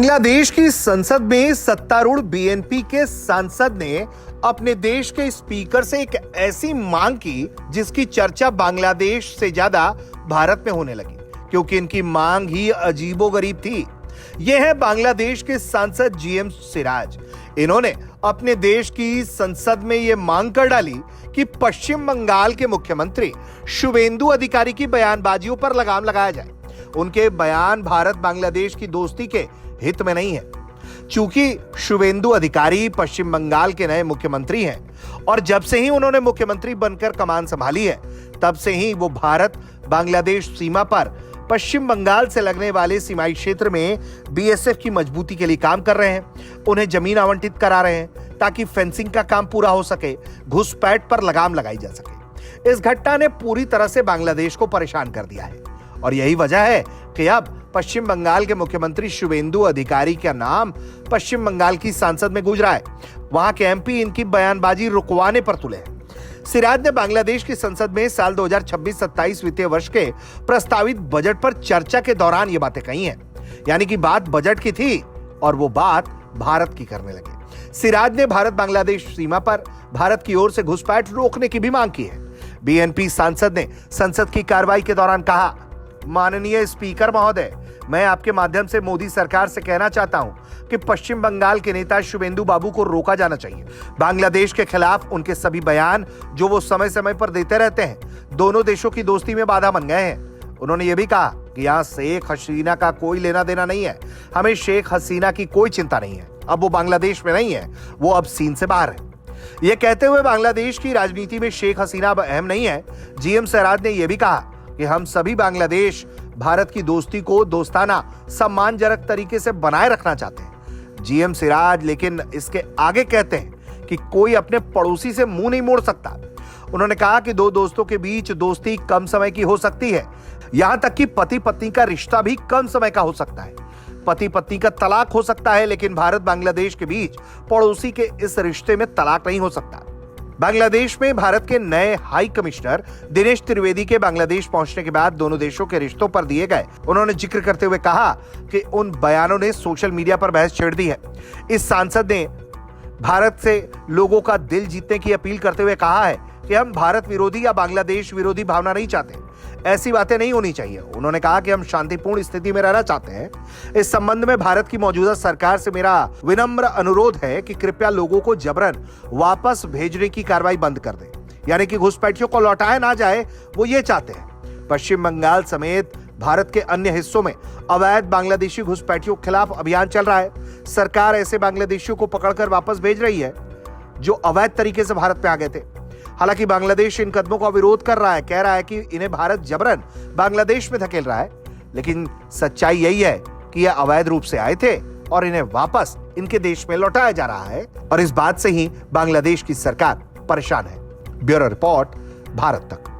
बांग्लादेश की संसद में सत्तारूढ़ बीएनपी के सांसद ने अपने देश के स्पीकर से एक ऐसी मांग की जिसकी चर्चा बांग्लादेश से ज्यादा भारत में होने लगी, क्योंकि इनकी मांग ही अजीबोगरीब थी। यह है बांग्लादेश के सांसद जीएम सिराज। इन्होंने अपने देश की संसद में यह मांग कर डाली कि पश्चिम बंगाल के मुख्यमंत्री शुवेंदु अधिकारी की बयानबाजियों पर लगाम लगाया जाए। उनके बयान भारत बांग्लादेश की दोस्ती के हित में नहीं है। चूंकि शुवेंदु अधिकारी पश्चिम बंगाल के नए मुख्यमंत्री हैं और जब से ही उन्होंने मुख्यमंत्री बनकर कमान संभाली है, तब से ही वो भारत बांग्लादेश सीमा पर पश्चिम बंगाल से लगने वाले सीमाई क्षेत्र में बीएसएफ की मजबूती के लिए काम कर रहे हैं। उन्हें जमीन आवंटित करा रहे हैं ताकि फेंसिंग का काम पूरा हो सके, घुसपैठ पर लगाम लगाई जा सके। इस घटना ने पूरी तरह से बांग्लादेश को परेशान कर दिया है और यही वजह है कि अब पश्चिम बंगाल के मुख्यमंत्री शुवेंदु अधिकारी का नाम पश्चिम बंगाल की संसद में गूंज रहा है। वहां के एमपी इनकी बयानबाजी रुकवाने पर तुले हैं। सिराज ने बांग्लादेश की संसद में साल 2026-27 वित्तीय वर्ष के प्रस्तावित बजट पर चर्चा के दौरान ये बातें कही हैं। यानी कि बात बजट की थी और वो बात भारत की करने लगे। सिराज ने भारत बांग्लादेश सीमा पर भारत की ओर से घुसपैठ रोकने की भी मांग की है। बीएनपी सांसद ने संसद की कार्रवाई के दौरान कहा, माननीय स्पीकर महोदय, मैं आपके माध्यम से मोदी सरकार से कहना चाहता हूं कि पश्चिम बंगाल के नेता शुवेंदु बाबू को रोका जाना चाहिए। बांग्लादेश के खिलाफ उनके सभी बयान जो वो समय समय पर देते रहते हैं, दोनों देशों की दोस्ती में बाधा बन गए हैं। उन्होंने ये भी कहा कि यहाँ शेख हसीना का कोई लेना देना नहीं है। हमें शेख हसीना की कोई चिंता नहीं है। अब वो बांग्लादेश में नहीं है, वो अब सीन से बाहर है। ये कहते हुए बांग्लादेश की राजनीति में शेख हसीना अब अहम नहीं है, जीएम सिराज ने यह भी कहा कि हम सभी बांग्लादेश भारत की दोस्ती को दोस्ताना सम्मानजनक तरीके से बनाए रखना चाहते हैं। जीएम सिराज लेकिन इसके आगे कहते हैं कि कोई अपने पड़ोसी से मुंह नहीं मोड़ सकता। उन्होंने कहा कि दो दोस्तों के बीच दोस्ती कम समय की हो सकती है, यहां तक कि पति पत्नी का रिश्ता भी कम समय का हो सकता है। पति पत्नी का तलाक हो सकता है, लेकिन भारत बांग्लादेश के बीच पड़ोसी के इस रिश्ते में तलाक नहीं हो सकता। बांग्लादेश में भारत के नए हाई कमिश्नर दिनेश त्रिवेदी के बांग्लादेश पहुंचने के बाद दोनों देशों के रिश्तों पर दिए गए उन्होंने जिक्र करते हुए कहा कि उन बयानों ने सोशल मीडिया पर बहस छेड़ दी है। इस सांसद ने भारत से लोगों का दिल जीतने की अपील करते हुए कहा है कि हम भारत विरोधी या बांग्लादेश विरोधी भावना नहीं चाहते। ऐसी बातें नहीं होनी चाहिए। उन्होंने कहा कि हम शांतिपूर्ण स्थिति में रहना चाहते हैं। इस संबंध में भारत की मौजूदा सरकार से मेरा विनम्र अनुरोध है कि कृपया लोगों को जबरन वापस भेजने की कार्रवाई बंद कर दें, यानी कि घुसपैठियों को लौटाया ना जाए, वो ये चाहते हैं। पश्चिम बंगाल समेत भारत के अन्य हिस्सों में अवैध बांग्लादेशी घुसपैठियों के खिलाफ अभियान चल रहा है। सरकार ऐसे बांग्लादेशियों को पकड़कर वापस भेज रही है जो अवैध तरीके से भारत में आ गए थे। हालांकि बांग्लादेश इन कदमों का विरोध कर रहा है, कह रहा है कि इन्हें भारत जबरन बांग्लादेश में धकेल रहा है, लेकिन सच्चाई यही है कि ये अवैध रूप से आए थे और इन्हें वापस इनके देश में लौटाया जा रहा है और इस बात से ही बांग्लादेश की सरकार परेशान है। ब्यूरो रिपोर्ट, भारत तक।